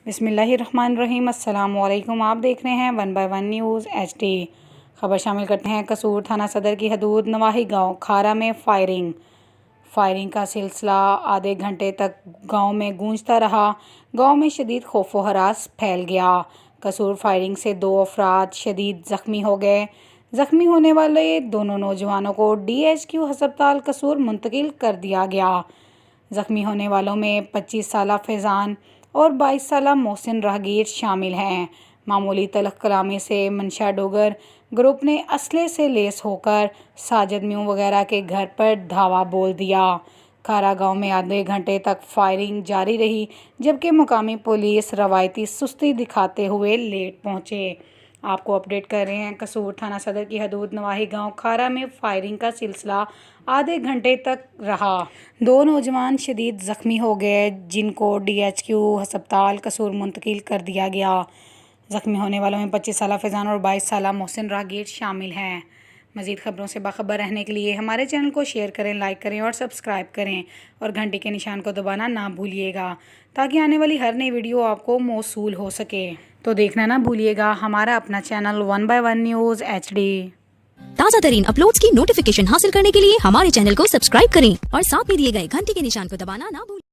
بسم اللہ الرحمن الرحیم۔ السلام علیکم، آپ دیکھ رہے ہیں 1/1 نیوز HD۔ خبر شامل کرتے ہیں۔ قصور تھانہ صدر کی حدود نواحی گاؤں کھارا میں فائرنگ کا سلسلہ آدھے گھنٹے تک گاؤں میں گونجتا رہا۔ گاؤں میں شدید خوف و ہراس پھیل گیا۔ قصور فائرنگ سے 2 افراد شدید زخمی ہو گئے۔ زخمی ہونے والے دونوں نوجوانوں کو DHQ ہسپتال قصور منتقل کر دیا گیا۔ زخمی ہونے والوں میں 25 سالہ فیضان اور 22 سالہ محسن راہگیر شامل ہیں۔ معمولی تلخ کلامی سے منشا ڈوگر گروپ نے اسلحے سے لیس ہو کر ساجد میوں وغیرہ کے گھر پر دھاوا بول دیا۔ کھارا گاؤں میں آدھے گھنٹے تک فائرنگ جاری رہی، جبکہ مقامی پولیس روایتی سستی دکھاتے ہوئے لیٹ پہنچے۔ آپ کو اپڈیٹ کر رہے ہیں۔ قصور تھانہ صدر کی حدود نواحی گاؤں کھارا میں فائرنگ کا سلسلہ آدھے گھنٹے تک رہا۔ 2 نوجوان شدید زخمی ہو گئے، جن کو DHQ ہسپتال قصور منتقل کر دیا گیا۔ زخمی ہونے والوں میں 25 سالہ فیضان اور 22 سالہ محسن راہگیر شامل ہیں۔ مزید خبروں سے باخبر رہنے کے لیے ہمارے چینل کو شیئر کریں، لائک کریں اور سبسکرائب کریں، اور گھنٹی کے نشان کو دبانا نہ بھولیے گا تاکہ آنے والی ہر نئی ویڈیو آپ کو موصول ہو سکے۔ تو دیکھنا نہ بھولیے گا ہمارا اپنا چینل 1/1 نیوز HD۔ تازہ ترین اپلوڈز کی نوٹیفیکیشن حاصل کرنے کے لیے ہمارے چینل کو سبسکرائب کریں اور ساتھ میں دیے گئے گھنٹی کے نشان کو دبانا نہ بھولیں۔